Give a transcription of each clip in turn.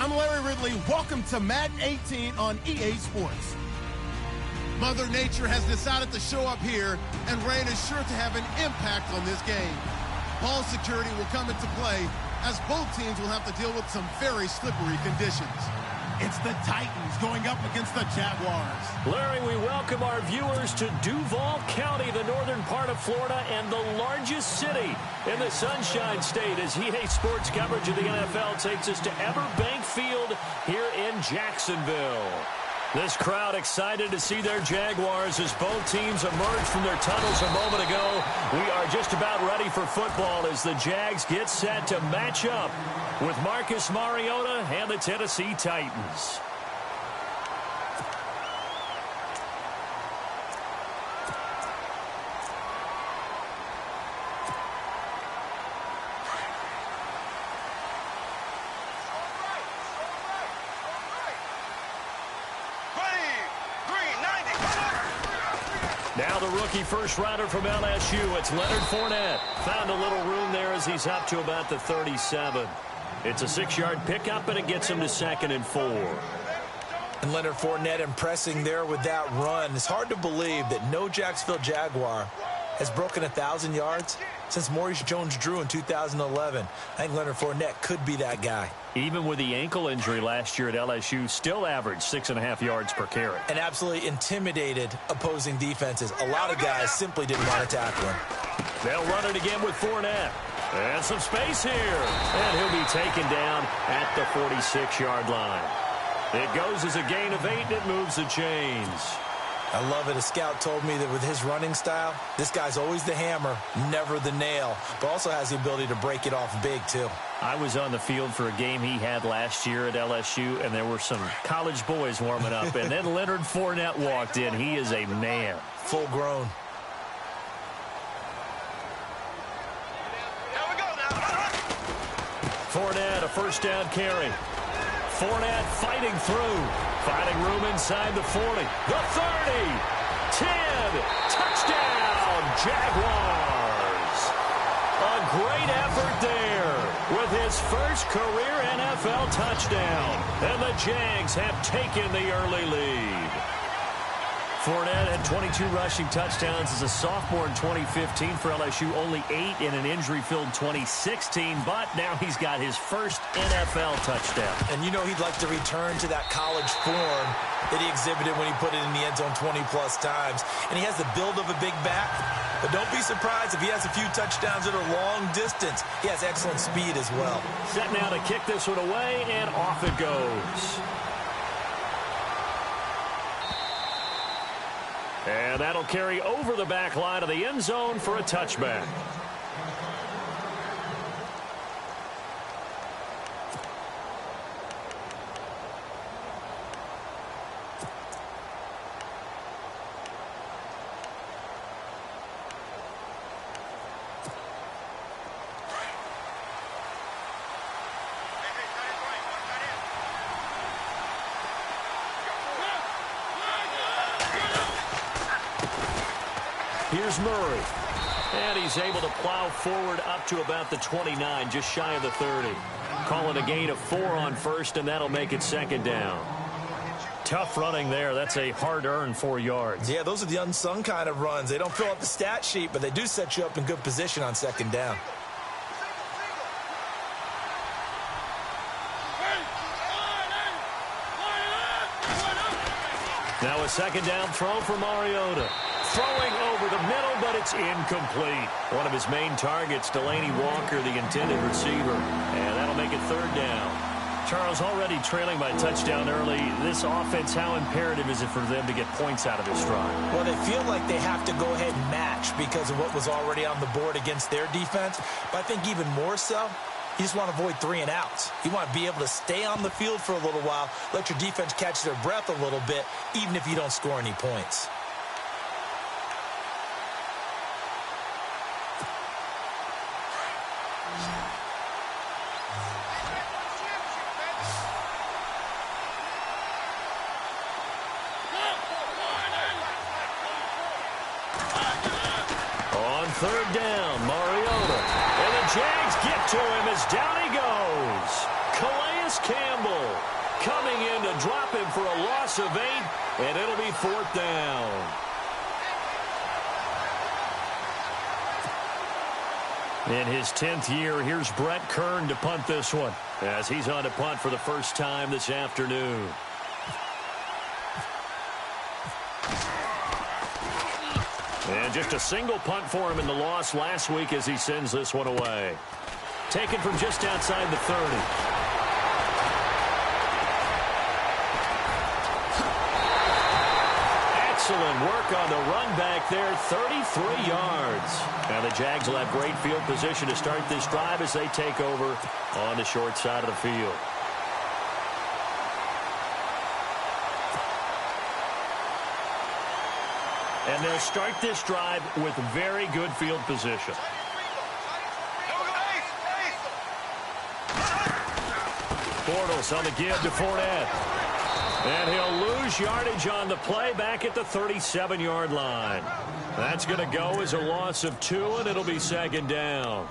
I'm Larry Ridley. Welcome to Madden 18 on EA Sports. Mother Nature has decided to show up here, and rain is sure to have an impact on this game. Ball security will come into play, as both teams will have to deal with some very slippery conditions. It's the Titans going up against the Jaguars. Larry, we welcome our viewers to Duval County, the northern part of Florida, and the largest city in the Sunshine State, as EA Sports coverage of the NFL takes us to Everbank Field here in Jacksonville. This crowd excited to see their Jaguars as both teams emerged from their tunnels a moment ago. We are just about ready for football as the Jags get set to match up with Marcus Mariota and the Tennessee Titans. Now the rookie first-rounder from LSU, it's Leonard Fournette. Found a little room there as he's up to about the 37. It's a 6-yard pickup, and it gets him to 2nd and 4. And Leonard Fournette impressing there with that run. It's hard to believe that no Jacksonville Jaguar has broken 1,000 yards since Maurice Jones-Drew in 2011. I think Leonard Fournette could be that guy. Even with the ankle injury last year at LSU, still averaged 6.5 yards per carry. And absolutely intimidated opposing defenses. A lot of guys simply didn't want to tackle him. They'll run it again with Fournette. And some space here. And he'll be taken down at the 46-yard line. It goes as a gain of 8, and it moves the chains. I love it. A scout told me that with his running style, this guy's always the hammer, never the nail, but also has the ability to break it off big, too. I was on the field for a game he had last year at LSU, and there were some college boys warming up, and then Leonard Fournette walked in. He is a man. Full grown. Fournette, a first down carry. Fournette fighting through. Finding room inside the 40. The 30. 10. Touchdown, Jaguars. A great effort there with his first career NFL touchdown. And the Jags have taken the early lead. Fournette had 22 rushing touchdowns as a sophomore in 2015 for LSU, only 8 in an injury-filled 2016, but now he's got his first NFL touchdown. And you know he'd like to return to that college form that he exhibited when he put it in the end zone 20-plus times. And he has the build of a big back, but don't be surprised if he has a few touchdowns that are long distance. He has excellent speed as well. Set now to kick this one away, and off it goes. And that'll carry over the back line of the end zone for a touchback. Here's Murray. And he's able to plow forward up to about the 29, just shy of the 30. Calling a gain of 4 on first, and that'll make it 2nd down. Tough running there. That's a hard-earned 4 yards. Yeah, those are the unsung kind of runs. They don't fill up the stat sheet, but they do set you up in good position on 2nd down. Now a 2nd down throw for Mariota. Throwing over the middle, but it's incomplete. One of his main targets, Delaney Walker, the intended receiver. And that'll make it 3rd down. Charles, already trailing by a touchdown early. This offense, how imperative is it for them to get points out of this drive? Well, they feel like they have to go ahead and match because of what was already on the board against their defense. But I think even more so, you just want to avoid 3 and outs. You want to be able to stay on the field for a little while, let your defense catch their breath a little bit, even if you don't score any points. On 3rd down, Mariota. And the Jags get to him as down he goes. Calais Campbell. coming in to drop him for a loss of 8, and it'll be 4th down. In his 10th year, here's Brett Kern to punt this one, as he's on to punt for the first time this afternoon. And just a single punt for him in the loss last week as he sends this one away. Taken from just outside the 30. Excellent work on the run back there, 33 yards. And the Jags will have great field position to start this drive as they take over on the short side of the field. And they'll start this drive with very good field position. Bortles on the give to Fournette. And he'll lose yardage on the play back at the 37-yard line. That's going to go as a loss of 2, and it'll be 2nd down.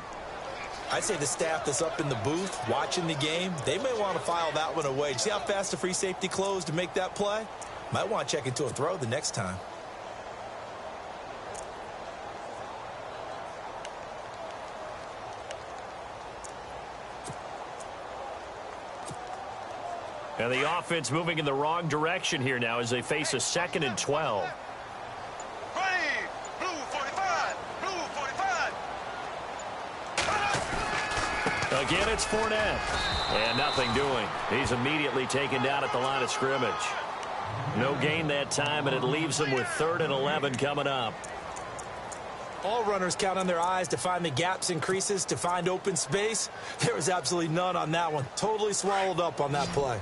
I'd say the staff that's up in the booth watching the game, they may want to file that one away. See how fast the free safety closed to make that play? Might want to check into a throw the next time. And the offense moving in the wrong direction here now as they face a 2nd and 12. Blue 45, blue 45. Again, it's Fournette. And nothing doing. He's immediately taken down at the line of scrimmage. No gain that time, and it leaves them with 3rd and 11 coming up. All runners count on their eyes to find the gaps and creases, to find open space. There was absolutely none on that one. Totally swallowed up on that play.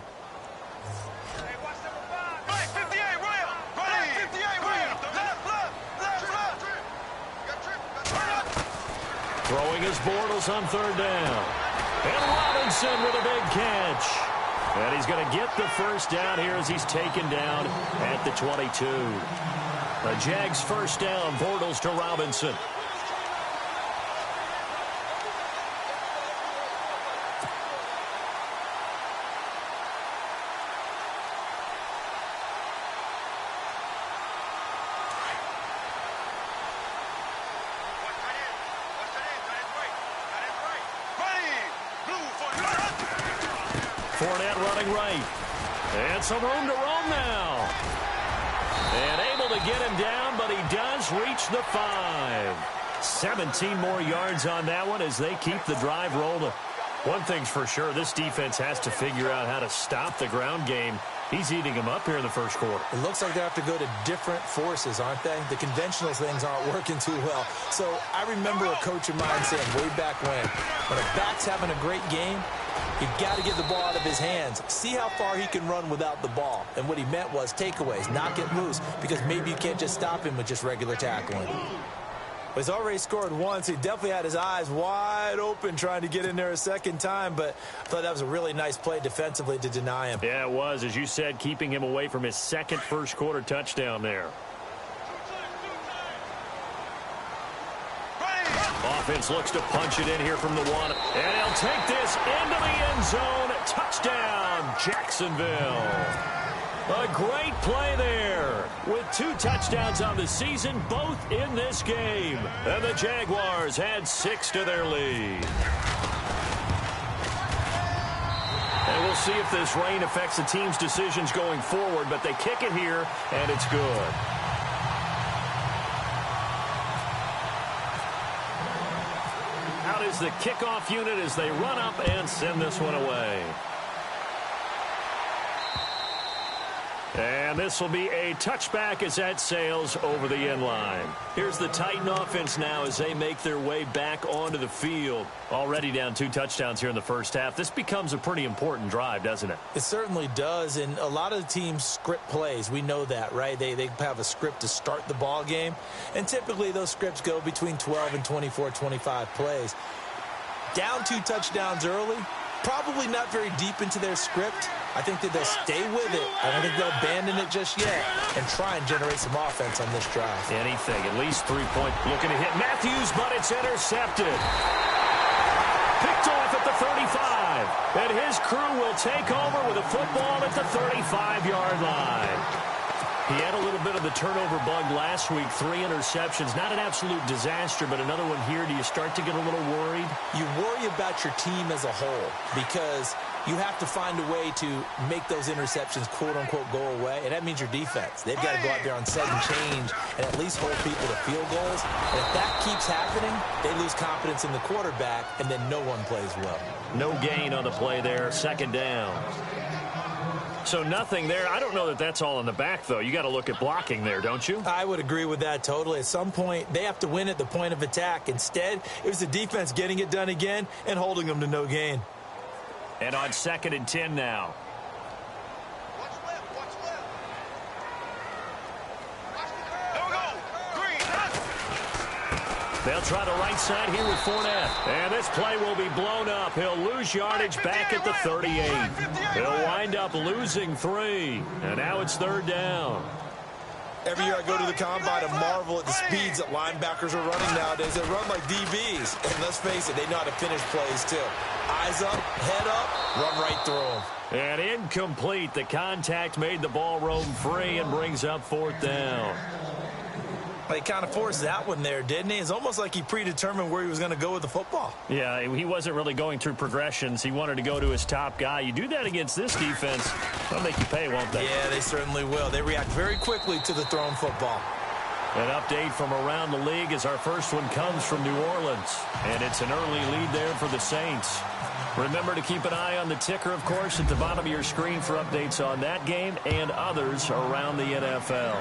Throwing his Bortles on 3rd down. And Robinson with a big catch. And he's going to get the first down here as he's taken down at the 22. The Jags first down, Bortles to Robinson. Fournette running right. And some room to roam now. And able to get him down, but he does reach the 5. 17 more yards on that one as they keep the drive rolling. One thing's for sure, this defense has to figure out how to stop the ground game. He's eating them up here in the first quarter. It looks like they have to go to different forces, aren't they? The conventional things aren't working too well. So I remember a coach of mine saying way back when a back's having a great game, you've got to get the ball out of his hands. See how far he can run without the ball. And what he meant was takeaways, knock it loose, because maybe you can't just stop him with just regular tackling. He's already scored once. He definitely had his eyes wide open trying to get in there a second time, but I thought that was a really nice play defensively to deny him. Yeah, it was, as you said, keeping him away from his second first-quarter touchdown there. Offense looks to punch it in here from the 1. And he'll take this into the end zone. Touchdown, Jacksonville. A great play there with 2 touchdowns on the season, both in this game. And the Jaguars add 6 to their lead. And we'll see if this rain affects the team's decisions going forward, but they kick it here, and it's good. Out is the kickoff unit as they run up and send this one away. And this will be a touchback as that sails over the end line. Here's the Titan offense now as they make their way back onto the field. Already down 2 touchdowns here in the first half. This becomes a pretty important drive, doesn't it? It certainly does, and a lot of the teams script plays. We know that, right? They have a script to start the ball game, and typically those scripts go between 12 and 24, 25 plays. Down 2 touchdowns early, probably not very deep into their script. I think that they'll stay with it. I don't think they'll abandon it just yet and try and generate some offense on this drive. Anything, at least 3-point. Looking to hit Matthews, but it's intercepted. Picked off at the 35. And his crew will take over with a football at the 35-yard line. He had a little bit of the turnover bug last week, 3 interceptions. Not an absolute disaster, but another one here. Do you start to get a little worried? You worry about your team as a whole because you have to find a way to make those interceptions, quote-unquote, go away, and that means your defense. They've got to go out there on set and change and at least hold people to field goals. And if that keeps happening, they lose confidence in the quarterback, and then no one plays well. No gain on the play there, 2nd down. So nothing there. I don't know that that's all in the back, though. You got to look at blocking there, don't you? I would agree with that totally. At some point, they have to win at the point of attack. Instead, it was the defense getting it done again and holding them to no gain. And on 2nd and 10 now. Watch left, watch left. There we go. Green. They'll try the right side here with Fournette. And this play will be blown up. He'll lose yardage back at the 38. He'll wind up losing 3. And now it's 3rd down. Every year I go to the combine and marvel at the speeds that linebackers are running nowadays. They run like DBs. And let's face it, they know how to finish plays too. Eyes up, head up, run right through them. And incomplete. The contact made the ball roam free and brings up 4th down. He kind of forced that one there, didn't he? It's almost like he predetermined where he was going to go with the football. Yeah, he wasn't really going through progressions. He wanted to go to his top guy. You do that against this defense, they'll make you pay, won't they? Yeah, they certainly will. They react very quickly to the thrown football. An update from around the league as our first one comes from New Orleans. And it's an early lead there for the Saints. Remember to keep an eye on the ticker, of course, at the bottom of your screen for updates on that game and others around the NFL.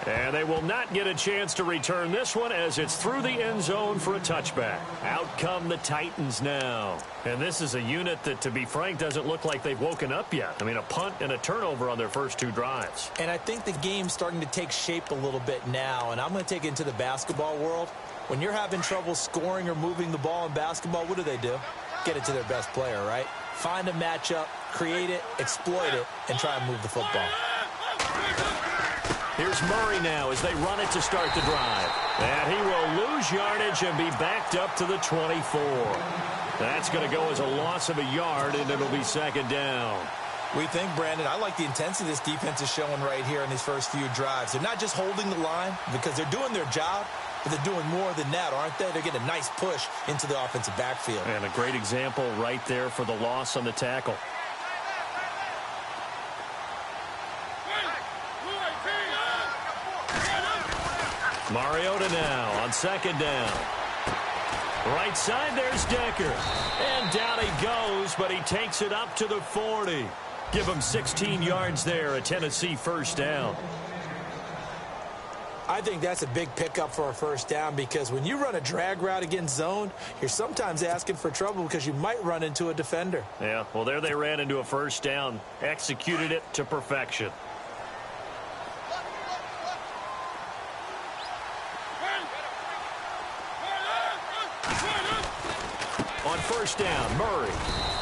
And they will not get a chance to return this one as it's through the end zone for a touchback. Out come the Titans now. And this is a unit that, to be frank, doesn't look like they've woken up yet. I mean, a punt and a turnover on their first 2 drives. And I think the game's starting to take shape a little bit now. And I'm going to take it into the basketball world. When you're having trouble scoring or moving the ball in basketball, what do? Get it to their best player, right? Find a matchup, create it, exploit it, and try and move the football. Here's Murray now as they run it to start the drive. And he will lose yardage and be backed up to the 24. That's going to go as a loss of a yard, and it'll be 2nd down. We think, Brandon, I like the intensity this defense is showing right here in these first few drives. They're not just holding the line because they're doing their job, but they're doing more than that, aren't they? They're getting a nice push into the offensive backfield. And a great example right there for the loss on the tackle. Mariota now on 2nd down. Right side, there's Decker. And down he goes, but he takes it up to the 40. Give him 16 yards there, a Tennessee 1st down. I think that's a big pickup for a 1st down because when you run a drag route against zone, you're sometimes asking for trouble because you might run into a defender. Yeah, well, there they ran into a 1st down, executed it to perfection. On 1st down, Murray.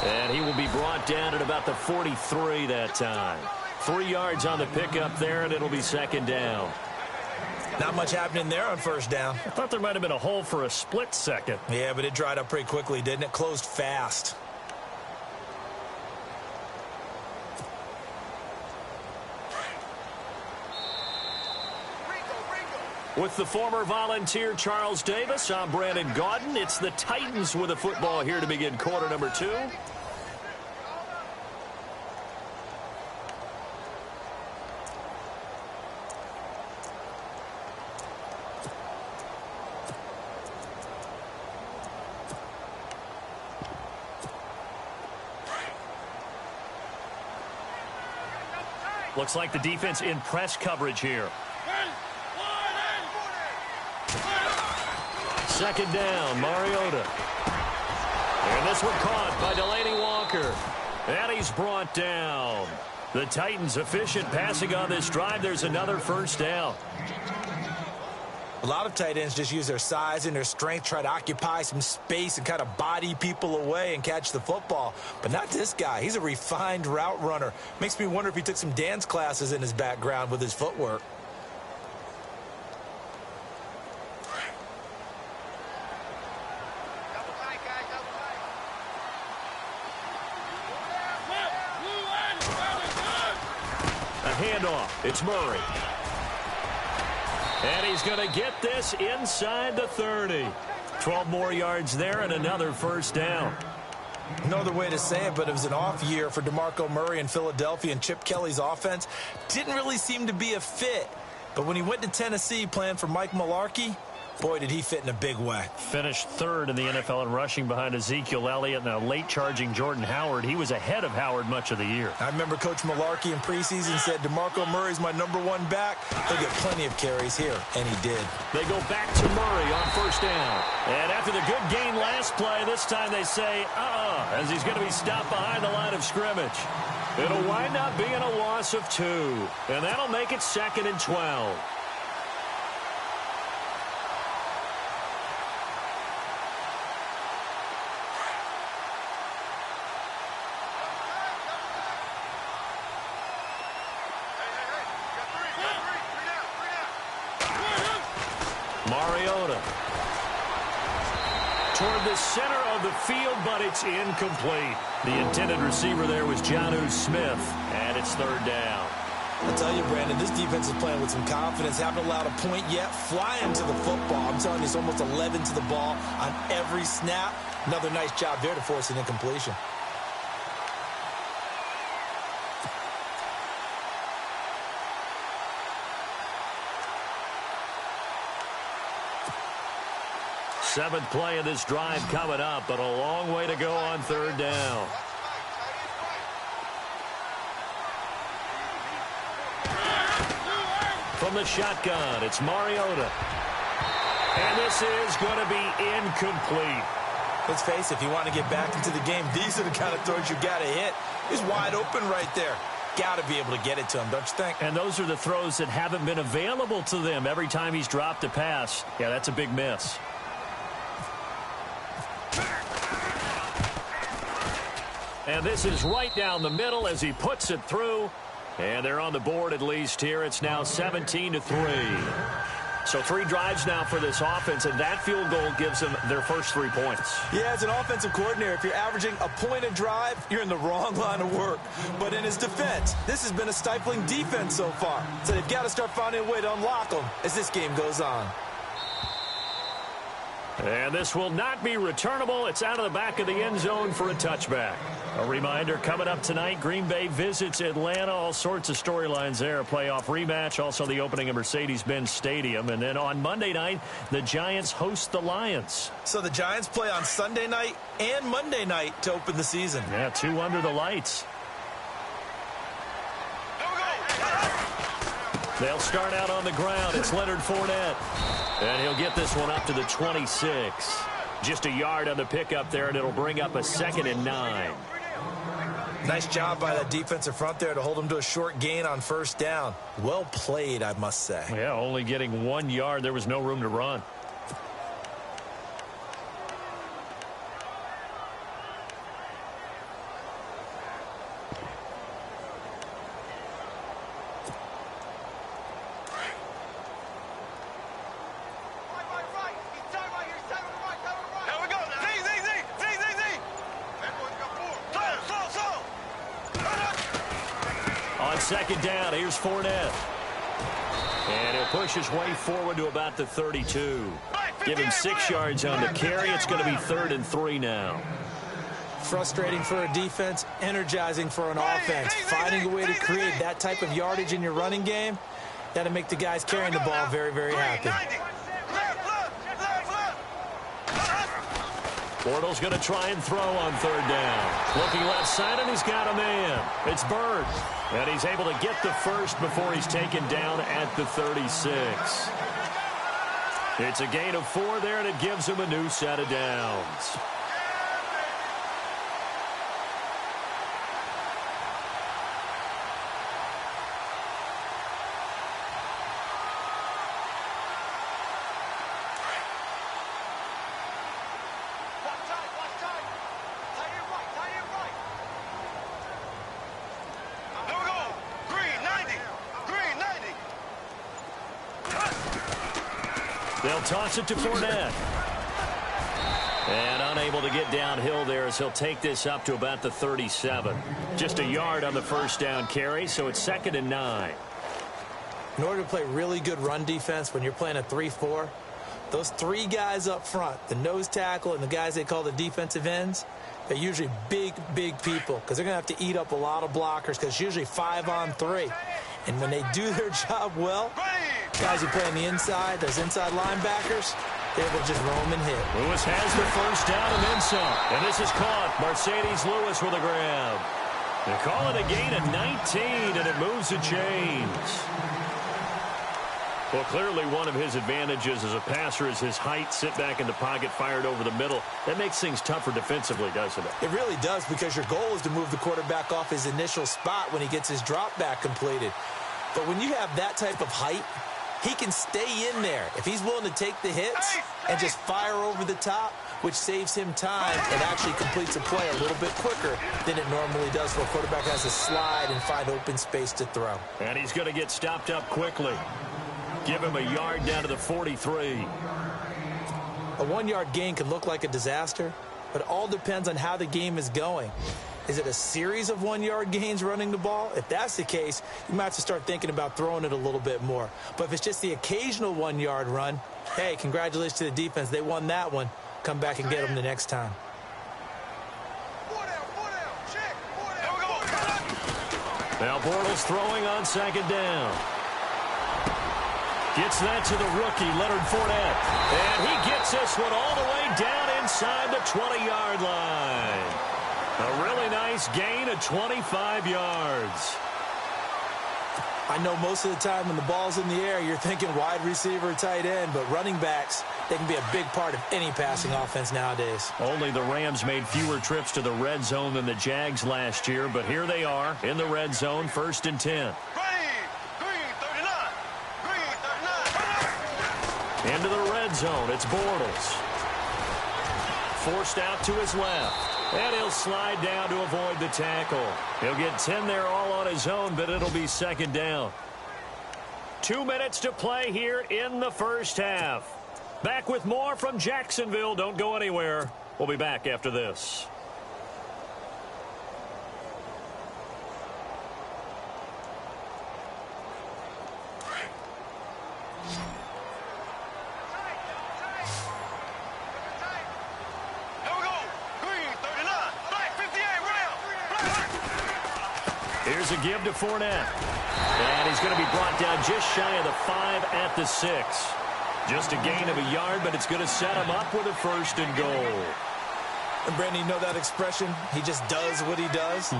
And he will be brought down at about the 43 that time. 3 yards on the pickup there, and it'll be 2nd down. Not much happening there on 1st down. I thought there might have been a hole for a split second. Yeah, but it dried up pretty quickly, didn't it? Closed fast. With the former Volunteer Charles Davis, I'm Brandon Gaudin. It's the Titans with the football here to begin quarter number 2. Looks like the defense in press coverage here. 2nd down, Mariota. And this one caught by Delaney Walker. And he's brought down. The Titans efficient passing on this drive. There's another 1st down. A lot of tight ends just use their size and their strength, try to occupy some space and kind of body people away and catch the football. But not this guy. He's a refined route runner. Makes me wonder if he took some dance classes in his background with his footwork. handoff. It's Murray. And he's going to get this inside the 30. 12 more yards there and another first down. No other way to say it, but it was an off year for DeMarco Murray in Philadelphia, and Chip Kelly's offense didn't really seem to be a fit. But when he went to Tennessee playing for Mike Mularkey, boy, did he fit in a big way. Finished third in the NFL in rushing behind Ezekiel Elliott and a late-charging Jordan Howard. He was ahead of Howard much of the year. I remember Coach Mularkey in preseason said, DeMarco Murray's my #1 back. He'll get plenty of carries here, and he did. They go back to Murray on first down. And after the good gain last play, this time they say, as he's going to be stopped behind the line of scrimmage. It'll wind up being a loss of 2, and that'll make it 2nd and 12. Mariota toward the center of the field, but it's incomplete. The intended receiver there was Jonnu Smith, and it's 3rd down. I'll tell you, Brandon, this defense is playing with some confidence. Haven't allowed a point yet. Flying to the football. I'm telling you, it's almost 11 to the ball on every snap. Another nice job there to force an incompletion. Seventh play of this drive coming up, but a long way to go on 3rd down. From the shotgun, it's Mariota. And this is going to be incomplete. Let's face it, if you want to get back into the game, these are the kind of throws you got to hit. He's wide open right there. Got to be able to get it to him, don't you think? And those are the throws that haven't been available to them every time he's dropped a pass. Yeah, that's a big miss. And this is right down the middle as he puts it through. And they're on the board at least here. It's now 17-3. So 3 drives now for this offense, and that field goal gives them their first 3 points. Yeah, as an offensive coordinator, if you're averaging a point a drive, you're in the wrong line of work. But in his defense, this has been a stifling defense so far. So they've got to start finding a way to unlock them as this game goes on. And this will not be returnable. It's out of the back of the end zone for a touchback. A reminder, coming up tonight, Green Bay visits Atlanta. All sorts of storylines there. A playoff rematch, also the opening of Mercedes-Benz Stadium. And then on Monday night, the Giants host the Lions. So the Giants play on Sunday night and Monday night to open the season. Yeah, 2 under the lights. They'll start out on the ground. It's Leonard Fournette. And he'll get this one up to the 26. Just a yard on the pickup there, and it'll bring up a 2nd and 9. Nice job by that defensive front there to hold him to a short gain on first down. Well played, I must say. Yeah, only getting 1 yard. There was no room to run. On 2nd down, here's Fournette. And he'll push his way forward to about the 32. Give him 6 yards on the carry. It's going to be 3rd and 3 now. Frustrating for a defense, energizing for an offense. Finding a way to create that type of yardage in your running game, that'll make the guys carrying the ball very, very happy. Bortles going to try and throw on 3rd down. Looking left side, and he's got a man. It's Bird. And he's able to get the first before he's taken down at the 36. It's a gain of 4 there, and it gives him a new set of downs. They'll toss it to Fournette. And unable to get downhill there as he'll take this up to about the 37. Just a yard on the first down carry, so it's 2nd and 9. In order to play really good run defense when you're playing a 3-4, those three guys up front, the nose tackle and the guys they call the defensive ends, they're usually big, big people because they're going to have to eat up a lot of blockers because it's usually 5-on-3. And when they do their job well, guys who play on the inside, those inside linebackers, they're able to just roam and hit. Lewis has the first down and then some. And this is caught. Mercedes Lewis with a grab. They call it a gain of 19, and it moves the chains. Well, clearly one of his advantages as a passer is his height. Sit back in the pocket, fired over the middle. That makes things tougher defensively, doesn't it? It really does, because your goal is to move the quarterback off his initial spot when he gets his drop back completed. But when you have that type of height, he can stay in there if he's willing to take the hits and just fire over the top, which saves him time and actually completes a play a little bit quicker than it normally does for a quarterback has to slide and find open space to throw. And he's going to get stopped up quickly. Give him a yard down to the 43. A 1-yard gain can look like a disaster, but it all depends on how the game is going. Is it a series of 1-yard gains running the ball? If that's the case, you might have to start thinking about throwing it a little bit more. But if it's just the occasional 1-yard run, hey, congratulations to the defense. They won that one. Come back and get them the next time. Now Bortles throwing on second down. Gets that to the rookie, Leonard Fournette. And he gets this one all the way down inside the 20-yard line. A really nice gain of 25 yards. I know most of the time when the ball's in the air, you're thinking wide receiver, tight end, but running backs, they can be a big part of any passing offense nowadays. Only the Rams made fewer trips to the red zone than the Jags last year, but here they are in the red zone, 1st and 10. Into the red zone, it's Bortles. Forced out to his left. And he'll slide down to avoid the tackle. He'll get 10 there all on his own, but it'll be second down. 2 minutes to play here in the first half. Back with more from Jacksonville. Don't go anywhere. We'll be back after this. Here's a give to Fournette. And he's going to be brought down just shy of the 5 at the 6. Just a gain of a yard, but it's going to set him up with a 1st and goal. And Brandon, you know that expression? He just does what he does?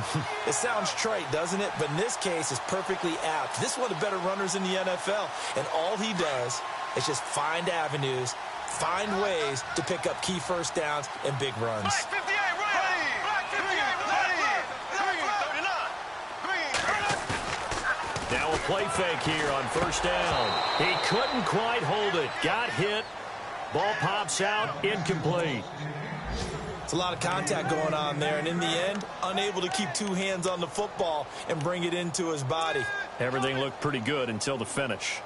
It sounds trite, doesn't it? But in this case, it's perfectly apt. This is one of the better runners in the NFL. And all he does is just find avenues, find ways to pick up key first downs and big runs. Now a play fake here on 1st down. He couldn't quite hold it. Got hit. Ball pops out. Incomplete. It's a lot of contact going on there, and in the end, unable to keep 2 hands on the football and bring it into his body. Everything looked pretty good until the finish.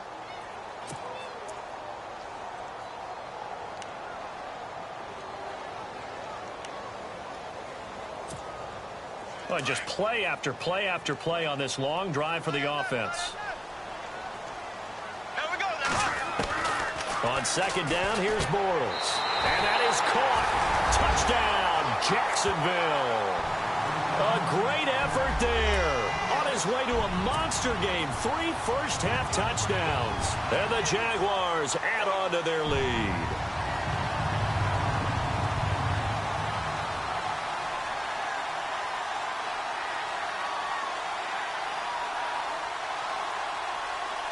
Well, just play after play after play on this long drive for the offense. Here we go now. On second down, here's Bortles. And that is caught. Touchdown, Jacksonville. A great effort there. On his way to a monster game. 3 first-half touchdowns. And the Jaguars add on to their lead.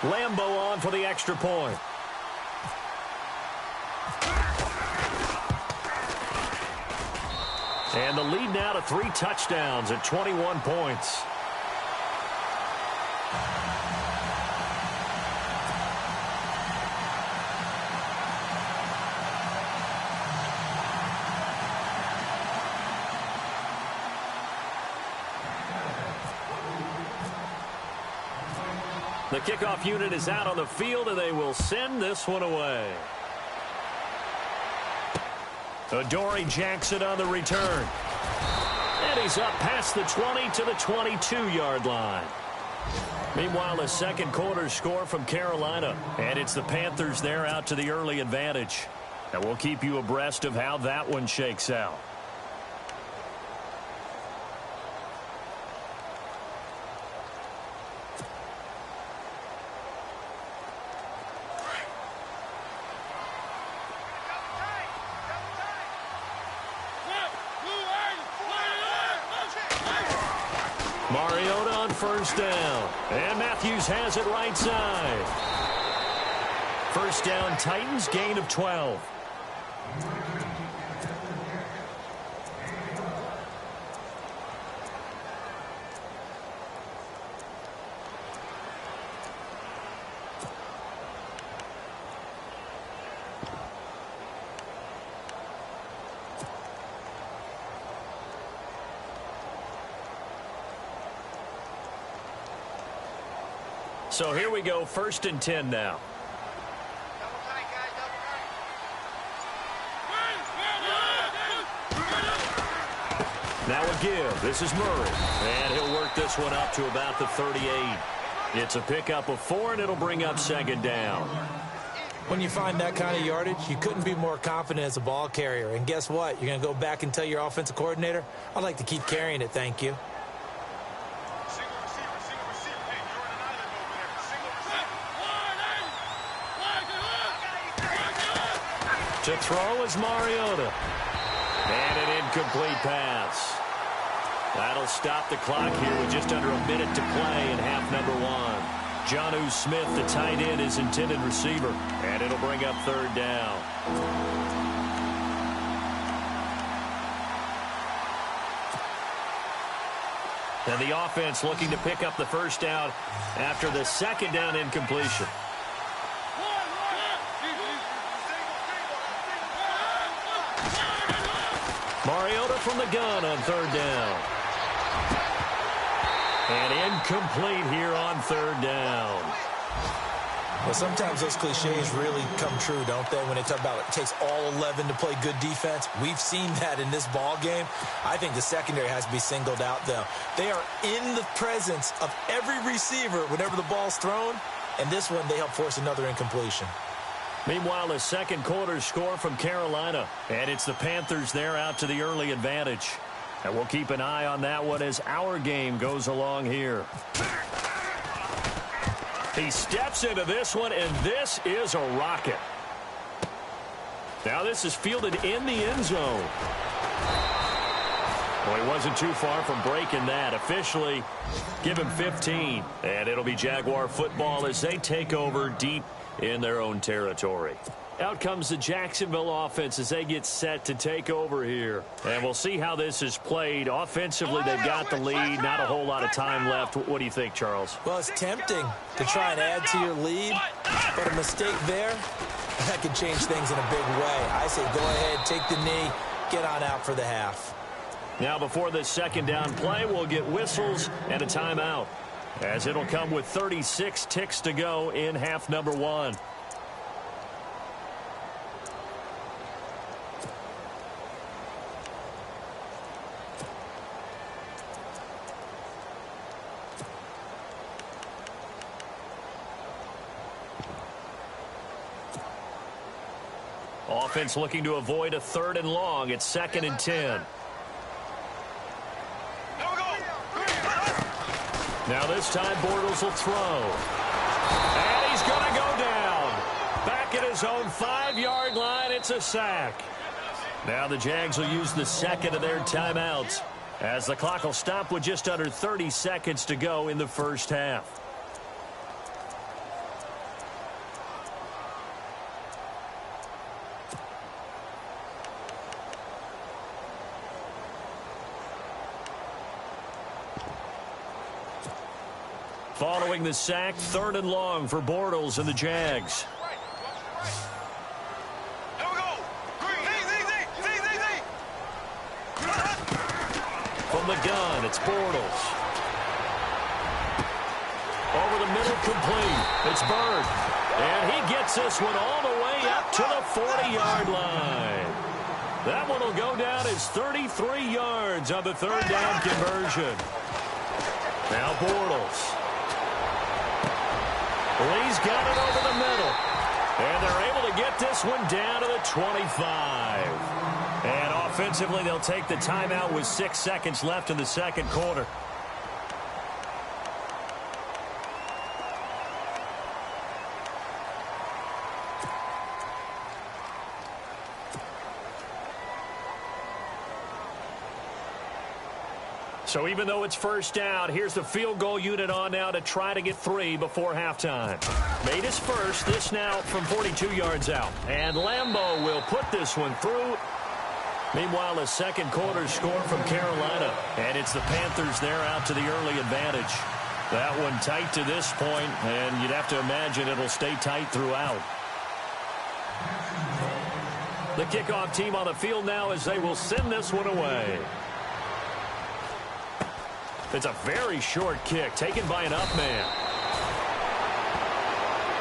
Lambeau on for the extra point. And the lead now to 3 touchdowns at 21 points. The kickoff unit is out on the field, and they will send this one away. Adoree Jackson on the return. And he's up past the 20 to the 22-yard line. Meanwhile, a second quarter score from Carolina, and it's the Panthers there out to the early advantage. And we'll keep you abreast of how that one shakes out. Mariota on first down. And Matthews has it right side. First down, Titans, gain of 12. So here we go, 1st and 10 now. Now a give. This is Murray. And he'll work this one up to about the 38. It's a pickup of 4, and it'll bring up 2nd down. When you find that kind of yardage, you couldn't be more confident as a ball carrier. And guess what? You're going to go back and tell your offensive coordinator, I'd like to keep carrying it, thank you. To throw is Mariota. And an incomplete pass. That'll stop the clock here with just under a minute to play in half number 1. Jonnu Smith, the tight end, is intended receiver. And it'll bring up 3rd down. And the offense looking to pick up the 1st down after the 2nd down incompletion. Mariota from the gun on 3rd down. And incomplete here on 3rd down. Well, sometimes those cliches really come true, don't they? When they talk about it takes all 11 to play good defense. We've seen that in this ball game. I think the secondary has to be singled out, though. They are in the presence of every receiver whenever the ball's thrown. And this one, they help force another incompletion. Meanwhile, a second quarter score from Carolina. And it's the Panthers there out to the early advantage. And we'll keep an eye on that one as our game goes along here. He steps into this one, and this is a rocket. Now this is fielded in the end zone. Well, he wasn't too far from breaking that. Officially, give him 15. And it'll be Jaguar football as they take over deep in their own territory. Out comes the Jacksonville offense as they get set to take over here. And we'll see how this is played. Offensively, they've got the lead. Not a whole lot of time left. What do you think, Charles? Well, it's tempting to try and add to your lead, but a mistake there, that could change things in a big way. I say go ahead, take the knee, get on out for the half. Now, before this second down play, we'll get whistles and a timeout, as it'll come with 36 ticks to go in half number 1. Offense looking to avoid a 3rd and long. It's 2nd and 10. Now this time Bortles will throw. And he's going to go down. Back at his own 5-yard line. It's a sack. Now the Jags will use the 2nd of their timeouts, as the clock will stop with just under 30 seconds to go in the first half. Following the sack, 3rd and long for Bortles and the Jags. From the gun, it's Bortles. Over the middle, complete. It's Bird. And he gets this one all the way up to the 40-yard line. That one will go down as 33 yards on the 3rd down conversion. Now Bortles. Lee's got it over the middle. And they're able to get this one down to the 25. And offensively, they'll take the timeout with 6 seconds left in the second quarter. So even though it's first down, here's the field goal unit on now to try to get 3 before halftime. Made his first, this now from 42 yards out. And Lambeau will put this one through. Meanwhile, a second quarter score from Carolina. And it's the Panthers there out to the early advantage. That one tight to this point, and you'd have to imagine it'll stay tight throughout. The kickoff team on the field now as they will send this one away. It's a very short kick taken by an up man.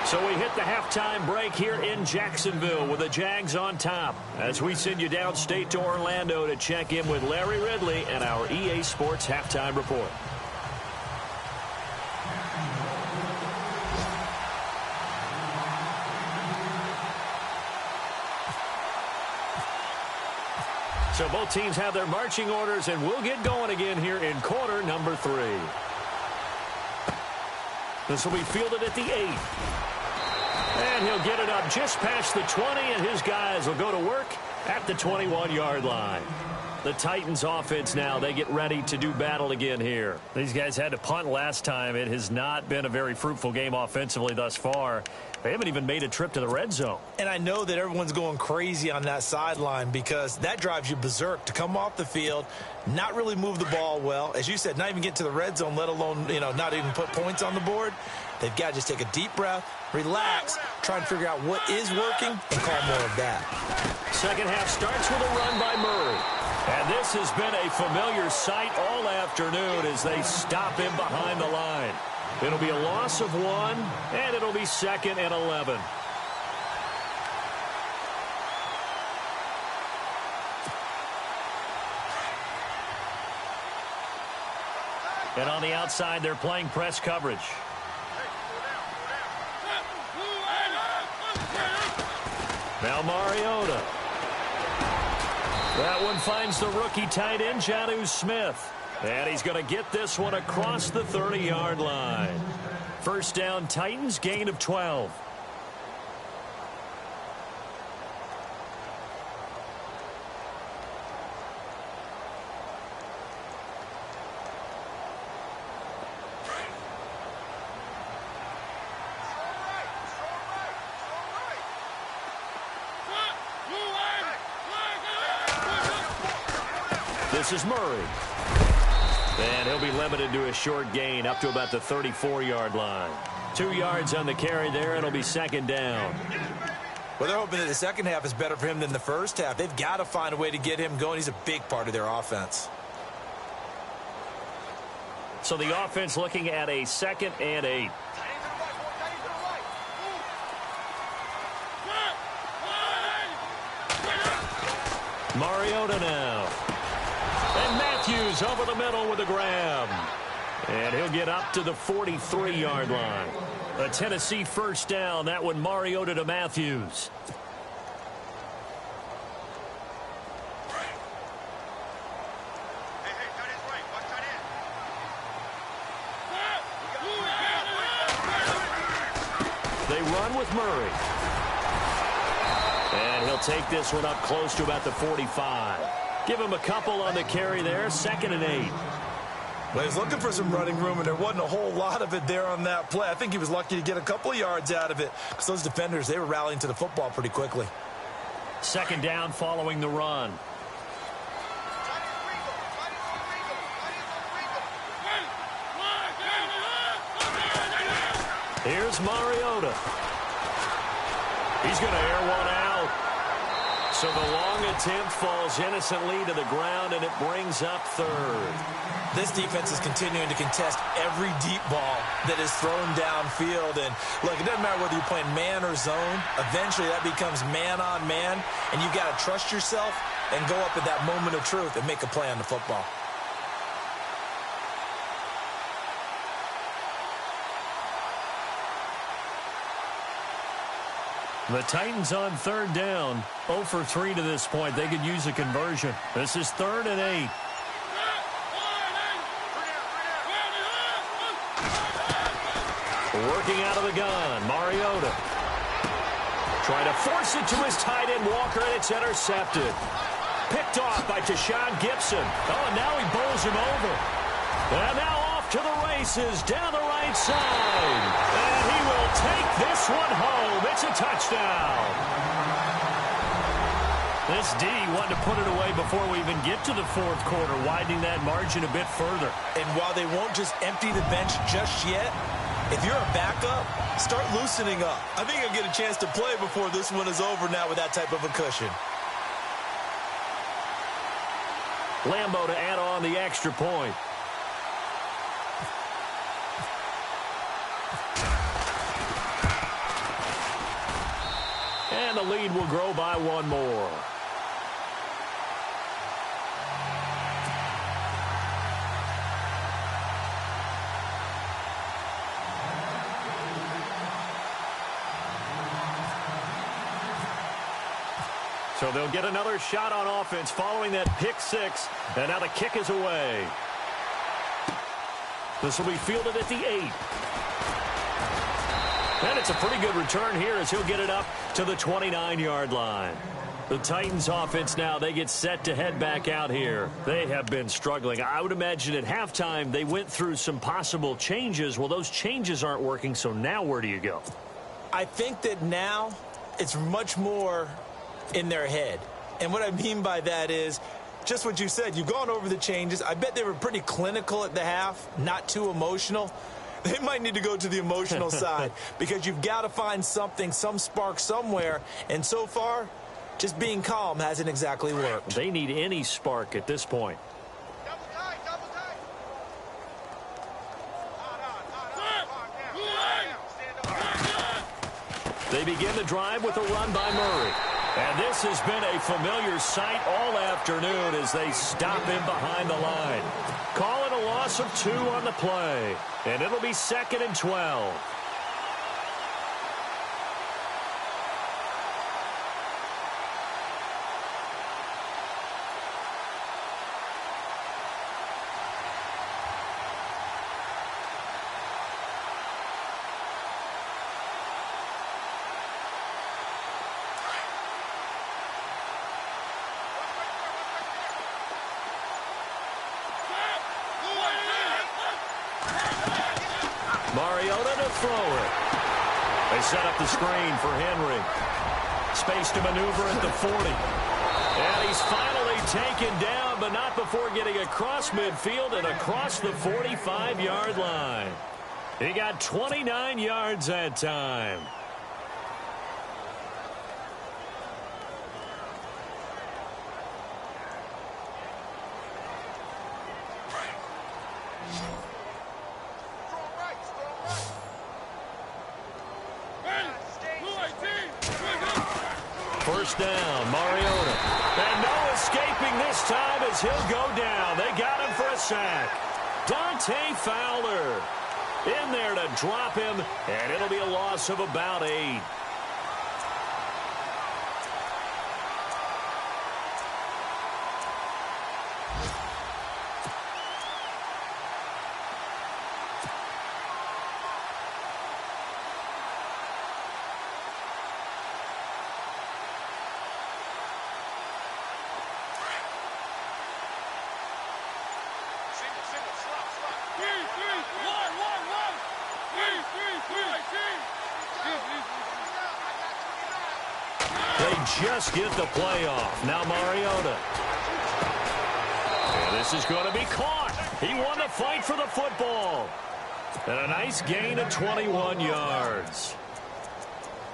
So we hit the halftime break here in Jacksonville with the Jags on top as we send you downstate to Orlando to check in with Larry Ridley and our EA Sports Halftime Report. So both teams have their marching orders, and we'll get going again here in quarter number 3. This will be fielded at the 8. And he'll get it up just past the 20, and his guys will go to work at the 21-yard line. The Titans offense now, they get ready to do battle again here. These guys had to punt last time. It has not been a very fruitful game offensively thus far. They haven't even made a trip to the red zone. And I know that everyone's going crazy on that sideline because that drives you berserk to come off the field, not really move the ball well. As you said, not even get to the red zone, let alone, not even put points on the board. They've got to just take a deep breath, relax, try and figure out what is working, and call more of that. Second half starts with a run by Murray. And this has been a familiar sight all afternoon as they stop him behind the line. It'll be a loss of 1, and it'll be 2nd and 11. And on the outside, they're playing press coverage. Now Mariota. That one finds the rookie tight end, Jonnu Smith. And he's going to get this one across the 30-yard line. First down, Titans, gain of 12. This is Murray. And he'll be limited to a short gain up to about the 34-yard line. 2 yards on the carry there. It'll be second down. Well, they're hoping that the second half is better for him than the first half. They've got to find a way to get him going. He's a big part of their offense. So the offense looking at a 2nd and 8. Mariota now. And Matthews over the middle with a grab. And he'll get up to the 43-yard line. A Tennessee first down. That one Mariota to Matthews. They run with Murray. And he'll take this one up close to about the 45. Give him a couple on the carry there. 2nd and 8. Well, he was looking for some running room, and there wasn't a whole lot of it there on that play. I think he was lucky to get a couple of yards out of it because those defenders, they were rallying to the football pretty quickly. Second down following the run. Here's Mariota. He's going to air one out. So the long attempt falls innocently to the ground, and it brings up 3rd. This defense is continuing to contest every deep ball that is thrown downfield. And, look, it doesn't matter whether you're playing man or zone. Eventually, that becomes man on man, and you've got to trust yourself and go up at that moment of truth and make a play on the football. The Titans on third down. 0 for 3 to this point. They could use a conversion. This is 3rd and 8. Working out of the gun, Mariota. Trying to force it to his tight end, Walker, and it's intercepted. Picked off by Tashawn Gibson. Oh, and now he bowls him over. And now off to the races down the right side. And he will take this one home. It's a touchdown. This D wanted to put it away before we even get to the fourth quarter, widening that margin a bit further. And while they won't just empty the bench just yet, if you're a backup, start loosening up. I think I'll get a chance to play before this one is over now with that type of a cushion. Lambo to add on the extra point. And the lead will grow by one more. So they'll get another shot on offense following that pick six. And now the kick is away. This will be fielded at the 8. And it's a pretty good return here as he'll get it up to the 29-yard line. The Titans offense now, they get set to head back out here. They have been struggling. I would imagine at halftime they went through some possible changes. Well, those changes aren't working, so now where do you go? I think that now it's much more in their head. And what I mean by that is just what you said. You've gone over the changes. I bet they were pretty clinical at the half, not too emotional. They might need to go to the emotional side because you've got to find something, some spark somewhere. And so far, just being calm hasn't exactly worked. They need any spark at this point. Double tight, double tight. They begin the drive with a run by Murray. And this has been a familiar sight all afternoon as they stop him behind the line. Call it a loss of 2 on the play. And it'll be 2nd and 12. Mariota to throw it. They set up the screen for Henry. Space to maneuver at the 40. And he's finally taken down, but not before getting across midfield and across the 45-yard line. He got 29 yards that time. First down, Mariota. And no escaping this time as he'll go down. They got him for a sack. Dante Fowler in there to drop him, and it'll be a loss of about 8. They just get the play off. Now Mariota. And this is going to be caught. He won the fight for the football. And a nice gain of 21 yards.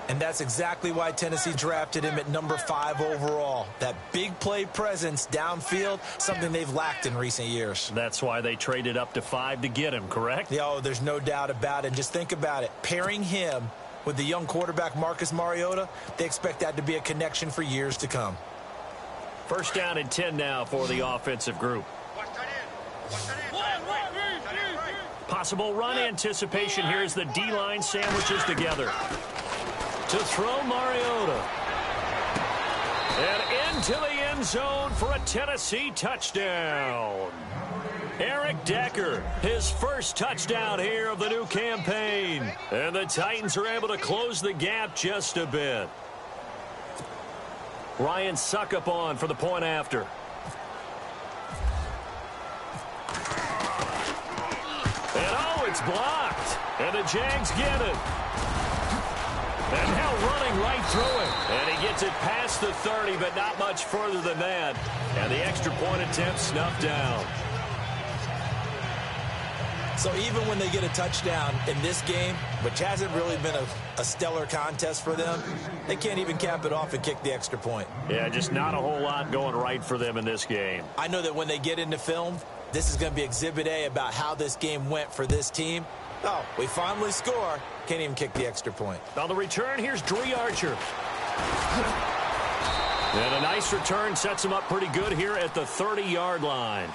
And that's exactly why Tennessee drafted him at number 5 overall. That big play presence downfield, something they've lacked in recent years. That's why they traded up to 5 to get him, correct? Yeah, oh, there's no doubt about it. Just think about it. Pairing him with the young quarterback Marcus Mariota, they expect that to be a connection for years to come. First down and 10 now for the offensive group. Possible run anticipation here as the D-line sandwiches together. To throw, Mariota. And into the end zone for a Tennessee touchdown. Eric Decker, his first touchdown here of the new campaign. And the Titans are able to close the gap just a bit. Ryan Suckup on for the point after. And oh, it's blocked. And the Jags get it. And now running right through it. And he gets it past the 30, but not much further than that. And the extra point attempt snuffed down. So even when they get a touchdown in this game, which hasn't really been a stellar contest for them, they can't even cap it off and kick the extra point. Yeah, just not a whole lot going right for them in this game. I know that when they get into film, this is going to be Exhibit A about how this game went for this team. Oh, we finally score. Can't even kick the extra point. On the return, here's Dree Archer. And a nice return sets them up pretty good here at the 30-yard line.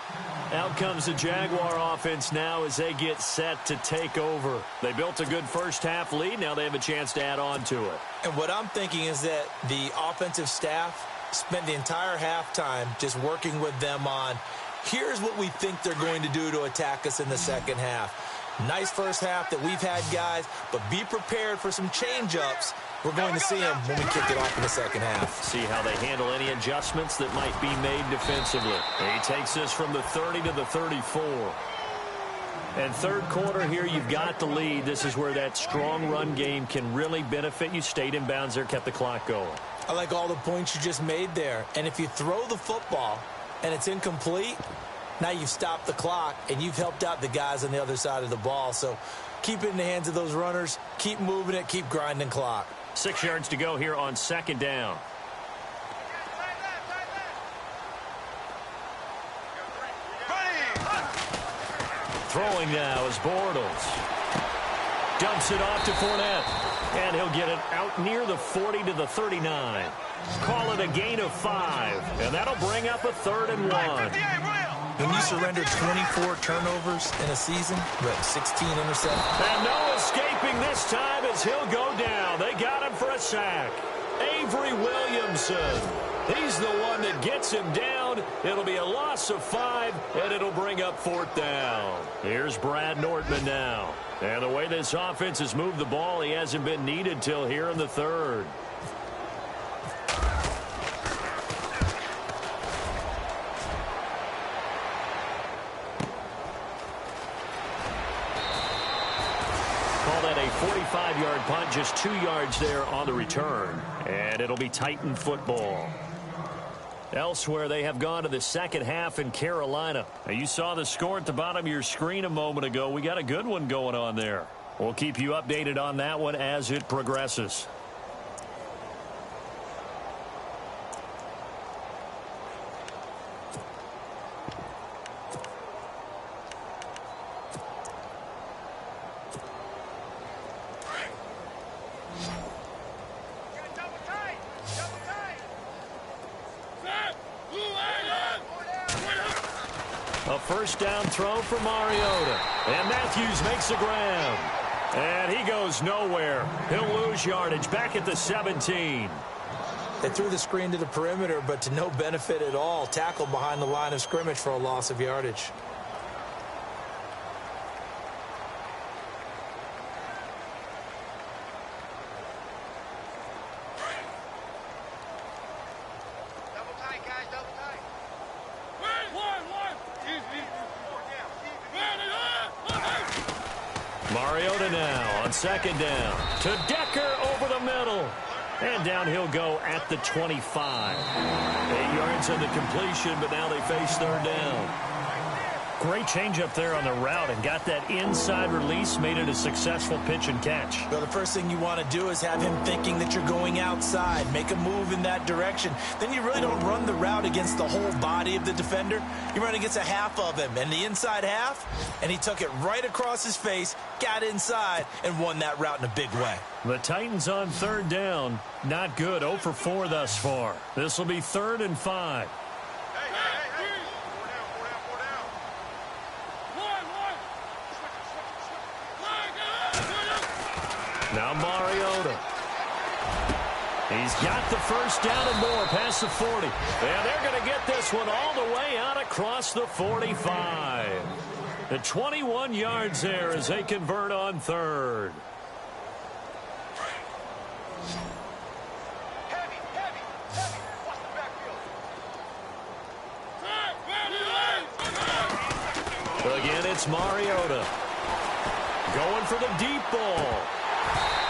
Out comes the Jaguar offense now as they get set to take over. They built a good first-half lead. Now they have a chance to add on to it. And what I'm thinking is that the offensive staff spent the entire halftime just working with them on, here's what we think they're going to do to attack us in the second half. Nice first half that we've had, guys, but be prepared for some change-ups. We're going to see them when we kick it off in the second half. See how they handle any adjustments that might be made defensively. He takes this from the 30 to the 34. And third quarter here, you've got the lead. This is where that strong run game can really benefit you. Stayed in bounds there, kept the clock going. I like all the points you just made there. And if you throw the football and it's incomplete, now you've stopped the clock and you've helped out the guys on the other side of the ball. So keep it in the hands of those runners. Keep moving it. Keep grinding clock. 6 yards to go here on second down. Throwing now is Bortles. Dumps it off to Fournette. And he'll get it out near the 40 to the 39. Call it a gain of 5. And that'll bring up a 3rd and 1. When you surrender 24 turnovers in a season, with 16 interceptions. And no escaping this time as he'll go down. They got him for a sack. Avery Williamson. He's the one that gets him down. It'll be a loss of 5, and it'll bring up 4th down. Here's Brad Nortman now. And the way this offense has moved the ball, he hasn't been needed till here in the 3rd. Call that a 45-yard punt, just 2 yards there on the return. And it'll be Titan football. Elsewhere, they have gone to the second half in Carolina. Now, you saw the score at the bottom of your screen a moment ago. We got a good one going on there. We'll keep you updated on that one as it progresses. A first down throw for Mariota. And Matthews makes the grab. And he goes nowhere. He'll lose yardage back at the 17. They threw the screen to the perimeter, but to no benefit at all. Tackled behind the line of scrimmage for a loss of yardage. Mariota now on second down. To Decker over the middle. And down he'll go at the 25. 8 yards on the completion, but now they face 3rd down. Great change up there on the route and got that inside release, made it a successful pitch and catch. Well, the first thing you want to do is have him thinking that you're going outside. Make a move in that direction. Then you really don't run the route against the whole body of the defender. You run against a half of him, and the inside half, and he took it right across his face, got inside, and won that route in a big way. The Titans on 3rd down. Not good. 0 for 4 thus far. This will be 3rd and 5. Now Mariota. He's got the first down and more past the 40. And they're going to get this one all the way out across the 45. The 21 yards there as they convert on third. Heavy. Watch the backfield. Again, it's Mariota. Going for the deep ball.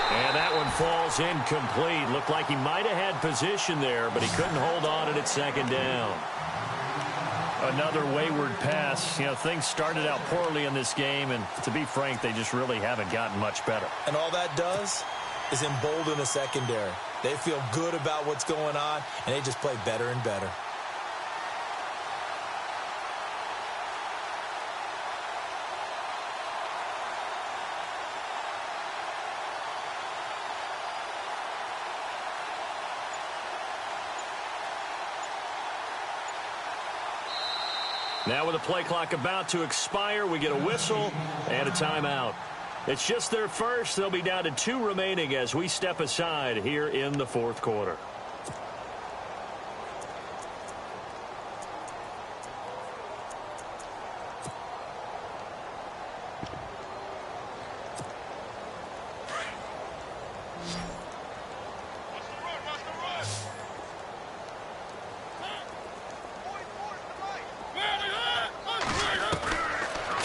And that one falls incomplete. Looked like he might have had position there, but he couldn't hold on at second down. Another wayward pass. You know, things started out poorly in this game, and to be frank, they just really haven't gotten much better. And all that does is embolden the secondary. They feel good about what's going on, and they just play better and better. Now with the play clock about to expire, we get a whistle and a timeout. It's just their first. They'll be down to 2 remaining as we step aside here in the fourth quarter.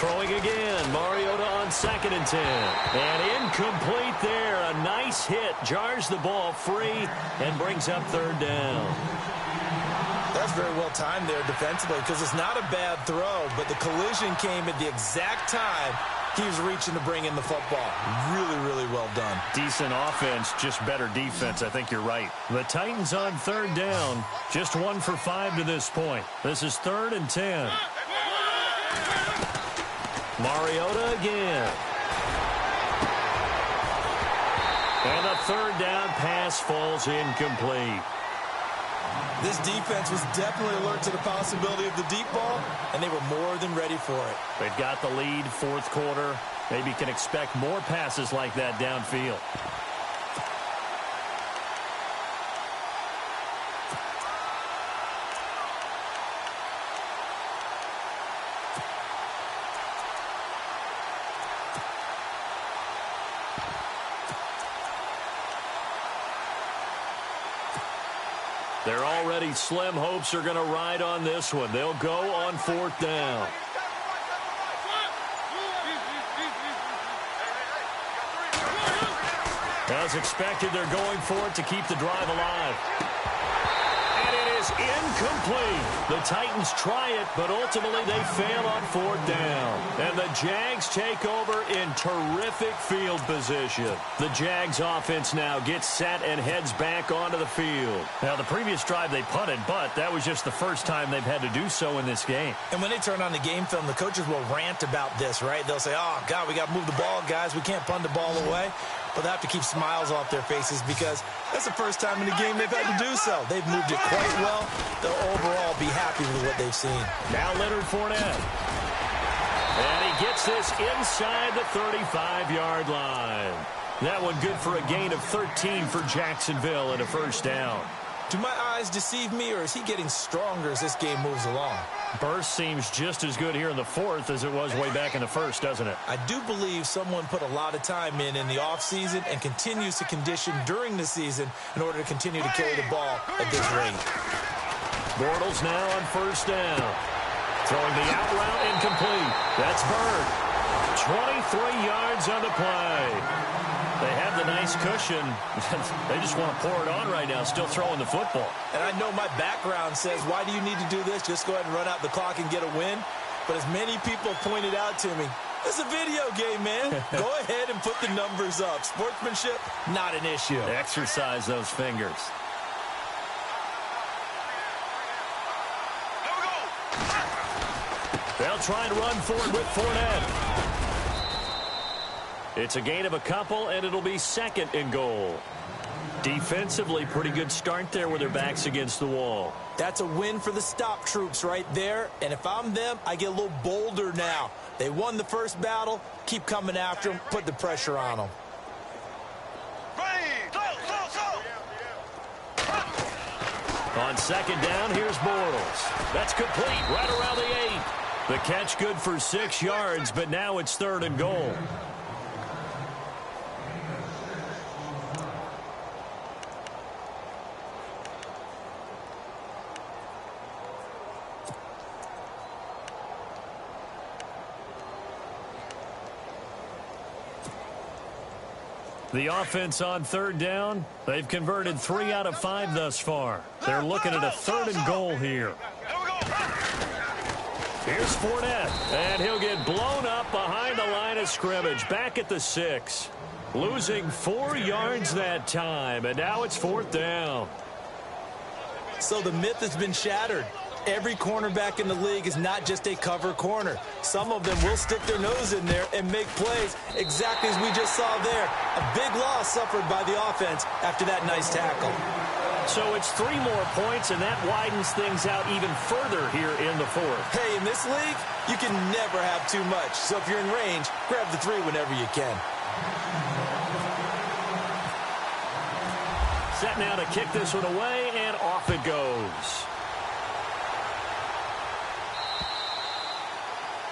Throwing again, Mariota on 2nd and 10. And incomplete there. A nice hit. Jars the ball free and brings up 3rd down. That's very well timed there defensively because it's not a bad throw, but the collision came at the exact time he was reaching to bring in the football. Really, really well done. Decent offense, just better defense. I think you're right. The Titans on 3rd down. Just 1 for 5 to this point. This is 3rd and 10. Mariota again. And a 3rd down pass falls incomplete. This defense was definitely alert to the possibility of the deep ball, and they were more than ready for it. They've got the lead, 4th quarter. Maybe can expect more passes like that downfield. Their already slim hopes are going to ride on this one. They'll go on 4th down. As expected, they're going for it to keep the drive alive. And it is incomplete. The Titans try it, but ultimately they fail on 4th down. And the Jags take over in terrific field position. The Jags offense now gets set and heads back onto the field. Now, the previous drive they punted, but that was just the first time they've had to do so in this game. And when they turn on the game film, the coaches will rant about this, right? They'll say, oh, God, we got to move the ball, guys. We can't punt the ball away. But they have to keep smiles off their faces because that's the first time in the game they've had to do so. They've moved it quite well. They'll overall be happy with what they've seen. Now Leonard Fournette. And he gets this inside the 35-yard line. That one good for a gain of 13 for Jacksonville and a 1st down. Do my eyes deceive me, or is he getting stronger as this game moves along? Burst seems just as good here in the 4th as it was way back in the 1st, doesn't it? I do believe someone put a lot of time in the offseason and continues to condition during the season in order to continue to carry the ball at this rate. Bortles now on 1st down. Throwing the out route incomplete. That's Bird. 23 yards on the play. They have the nice cushion. They just want to pour it on right now, still throwing the football. And I know my background says, why do you need to do this? Just go ahead and run out the clock and get a win. But as many people pointed out to me, it's a video game, man. Go ahead and put the numbers up. Sportsmanship, not an issue. Exercise those fingers. They'll try and run forward with Fournette. It's a gain of a couple, and it'll be 2nd and goal. Defensively, pretty good start there with their backs against the wall. That's a win for the stop troops right there. And if I'm them, I get a little bolder now. They won the first battle. Keep coming after them. Put the pressure on them. On second down, here's Bortles. That's complete right around the 8. The catch good for 6 yards, but now it's 3rd and goal. The offense on 3rd down, they've converted 3 out of 5 thus far. They're looking at a 3rd and goal here. Here's Fournette, and he'll get blown up behind the line of scrimmage, back at the 6. Losing 4 yards that time, and now it's 4th down. So the myth has been shattered. Every cornerback in the league is not just a cover corner. Some of them will stick their nose in there and make plays exactly as we just saw there. A big loss suffered by the offense after that nice tackle. So it's 3 more points, and that widens things out even further here in the 4th. Hey, in this league, you can never have too much. So if you're in range, grab the 3 whenever you can. Set now to kick this one away, and off it goes.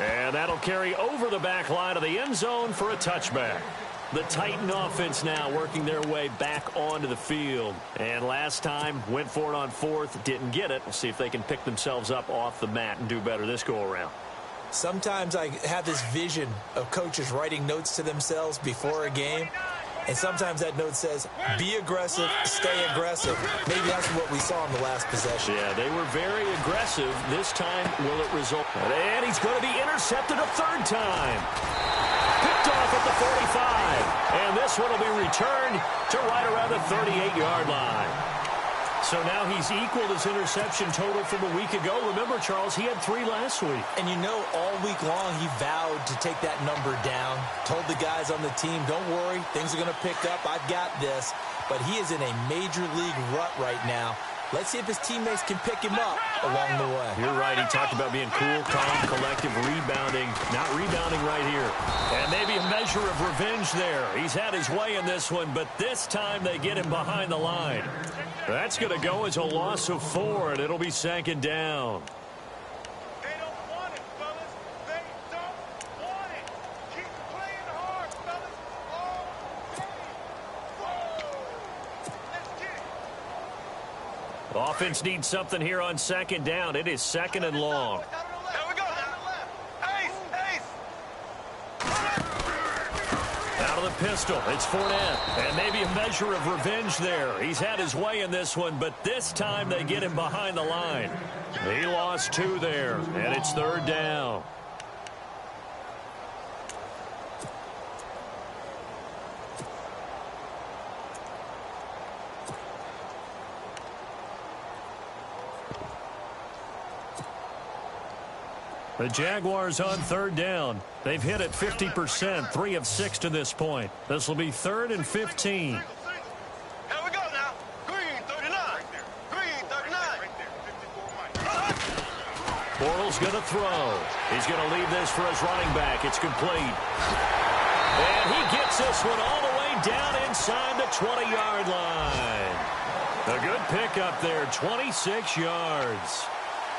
And that'll carry over the back line of the end zone for a touchback. The Titan offense now working their way back onto the field. And last time, went for it on 4th, didn't get it. We'll see if they can pick themselves up off the mat and do better this go-around. Sometimes I have this vision of coaches writing notes to themselves before a game. And sometimes that note says, be aggressive, stay aggressive. Maybe that's what we saw in the last possession. Yeah, they were very aggressive. This time, will it result? And he's going to be intercepted a 3rd time. Picked off at the 45. And this one will be returned to right around the 38-yard line. So now he's equaled his interception total from a week ago. Remember, Charles, he had 3 last week. And you know, all week long, he vowed to take that number down. Told the guys on the team, don't worry, things are going to pick up. I've got this. But he is in a major league rut right now. Let's see if his teammates can pick him up along the way. You're right. He talked about being cool, calm, collective, rebounding. Not rebounding right here. And maybe a measure of revenge there. He's had his way in this one, but this time they get him behind the line. That's going to go as a loss of 4, and it'll be 2nd down. They don't want it, fellas. They don't want it. Keep playing hard, fellas. All day. Let's get it. Offense needs something here on 2nd down. It is 2nd and long. There we go. Ace, ace. Out of the pistol, it's Fournette. And maybe a measure of revenge there. He's had his way in this one, but this time they get him behind the line. He lost 2 there, and it's 3rd down. The Jaguars on 3rd down. They've hit it 50%, 3 of 6 to this point. This will be 3rd and 15. Here we go now. Green 39. Green 39. Bortles going to throw. He's going to leave this for his running back. It's complete. And he gets this one all the way down inside the 20-yard line. A good pickup there, 26 yards.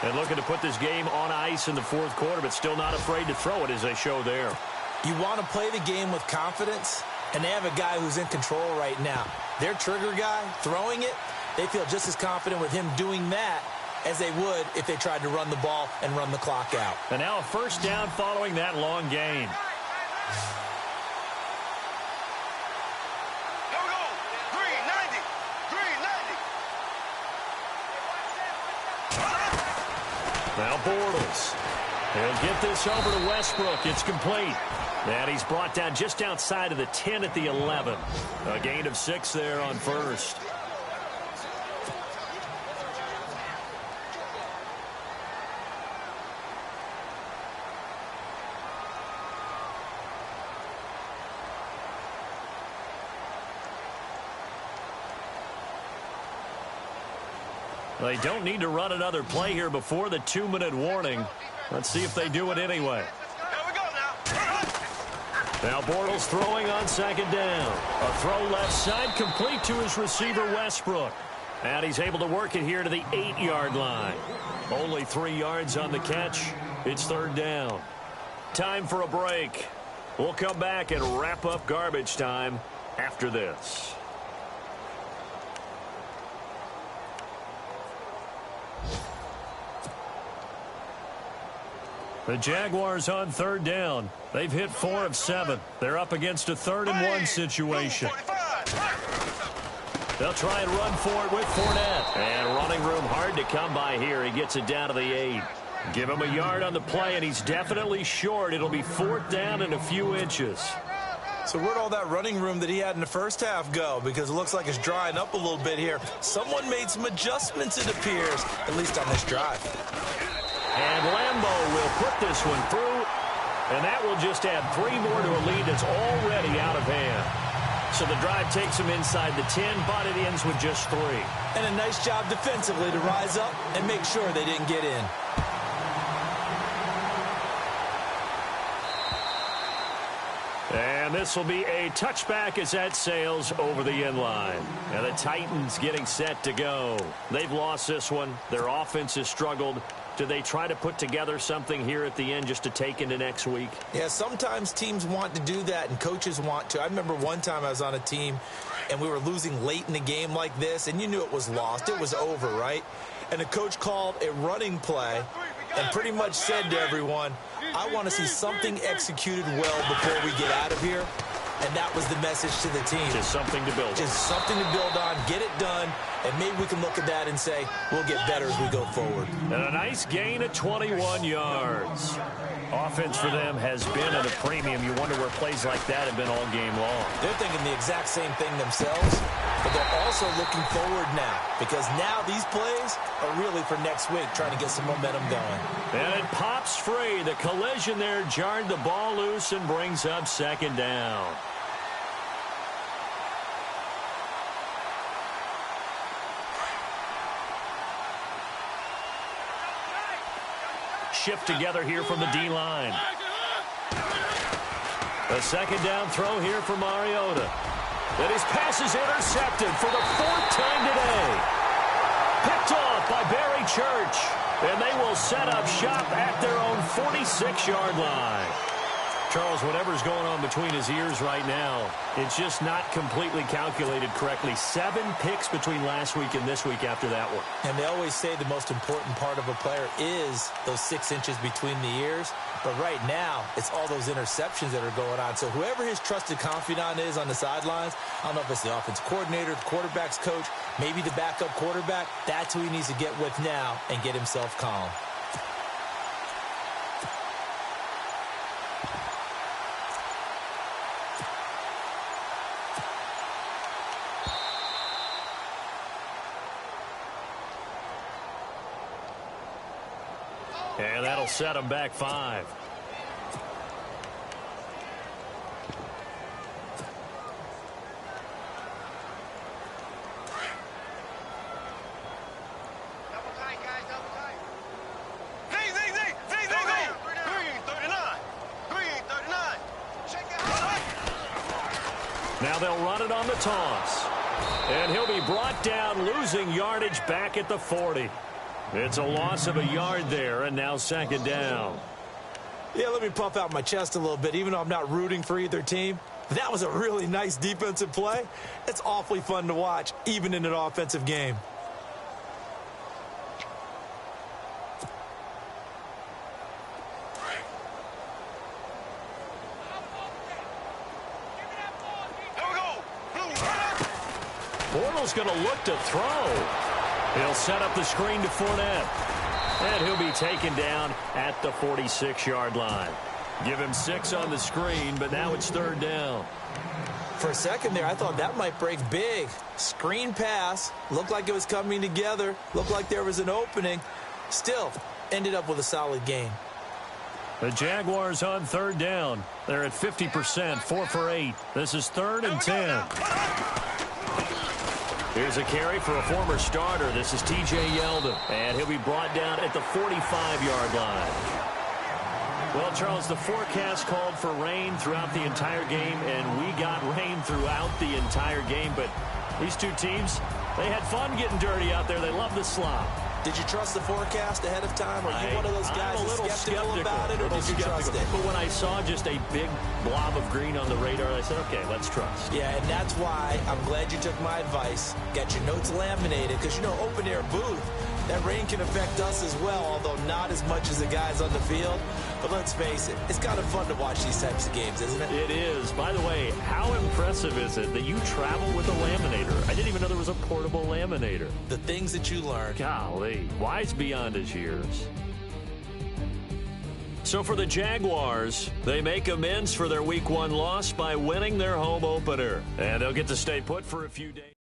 And looking to put this game on ice in the 4th quarter, but still not afraid to throw it as they show there. You want to play the game with confidence, and they have a guy who's in control right now. Their trigger guy, throwing it, they feel just as confident with him doing that as they would if they tried to run the ball and run the clock out. And now a 1st down following that long gain. Here we go. Green 90. Green 90. Now Bortles. He'll get this over to Westbrook. It's complete. And he's brought down just outside of the 10 at the 11. A gain of 6 there on 1st. They don't need to run another play here before the 2-minute warning. Let's see if they do it anyway. Here we go now. Now Bortles throwing on 2nd down. A throw left side complete to his receiver Westbrook. And he's able to work it here to the 8-yard line. Only 3 yards on the catch. It's third down. Time for a break. We'll come back and wrap up garbage time after this. The Jaguars on third down. They've hit 4 of 7. They're up against a 3rd-and-1 situation. They'll try and run for it with Fournette. And running room hard to come by here. He gets it down to the 8. Give him a yard on the play, and he's definitely short. It'll be 4th down and a few inches. So where'd all that running room that he had in the first half go? Because it looks like it's drying up a little bit here. Someone made some adjustments, it appears, at least on this drive. And Lambeau will put this one through, and that will just add 3 more to a lead that's already out of hand. So the drive takes him inside the 10, but it ends with just 3. And a nice job defensively to rise up and make sure they didn't get in. And this will be a touchback as that sails over the end line. And the Titans getting set to go. They've lost this one. Their offense has struggled. Do they try to put together something here at the end just to take into next week? Yeah, sometimes teams want to do that and coaches want to. I remember one time I was on a team and we were losing late in the game like this, and you knew it was lost. It was over, right? And the coach called a running play and pretty much said to everyone, I want to see something executed well before we get out of here. And that was the message to the team. Just something to build on. Just something to build on, get it done, and maybe we can look at that and say, we'll get better as we go forward. And a nice gain of 21 yards. Offense for them has been at a premium. You wonder where plays like that have been all game long. They're thinking the exact same thing themselves, but they're also looking forward now, because now these plays are really for next week, trying to get some momentum going. And it pops free. The collision there jarred the ball loose and brings up 2nd down. Shift together here from the D-line. A 2nd down throw here for Mariota. And his pass is intercepted for the 4th time today. Picked off by Barry Church. And they will set up shop at their own 46-yard line. Charles, whatever's going on between his ears right now, it's just not completely calculated correctly. 7 picks between last week and this week after that one. And they always say the most important part of a player is those 6 inches between the ears. But right now, it's all those interceptions that are going on. So whoever his trusted confidant is on the sidelines, I don't know if it's the offense coordinator, the quarterback's coach, maybe the backup quarterback, that's who he needs to get with now and get himself calm. And that'll set him back 5. Double tight, guys, double tight. Z. 39. 39. Check it out. Now they'll run it on the toss. And he'll be brought down, losing yardage back at the 40. It's a loss of a yard there, and now 2nd down. Yeah, let me puff out my chest a little bit, even though I'm not rooting for either team. That was a really nice defensive play. It's awfully fun to watch, even in an offensive game. Bortles going to look to throw. He'll set up the screen to Fournette. And he'll be taken down at the 46-yard line. Give him 6 on the screen, but now it's 3rd down. For a second there, I thought that might break big. Screen pass. Looked like it was coming together. Looked like there was an opening. Still, ended up with a solid gain. The Jaguars on 3rd down. They're at 50%, 4 for 8. This is 3rd and 10. Here's a carry for a former starter. This is T.J. Yeldon, and he'll be brought down at the 45-yard line. Well, Charles, the forecast called for rain throughout the entire game, and we got rain throughout the entire game. But these two teams, They had fun getting dirty out there. They love the slop. Did you trust the forecast ahead of time? Are you one of those guys that's skeptical about it, or did you trust it? But when I saw just a big blob of green on the radar, I said, okay, let's trust. Yeah, and that's why I'm glad you took my advice. Got your notes laminated, because, you know, open-air booth, that rain can affect us as well, although not as much as the guys on the field. But let's face it, it's kind of fun to watch these types of games, isn't it? It is. By the way, how impressive is it that you travel with a laminator? I didn't even know there was a portable laminator. The things that you learn. Golly, wise beyond his years. So for the Jaguars, they make amends for their Week 1 loss by winning their home opener. And they'll get to stay put for a few days.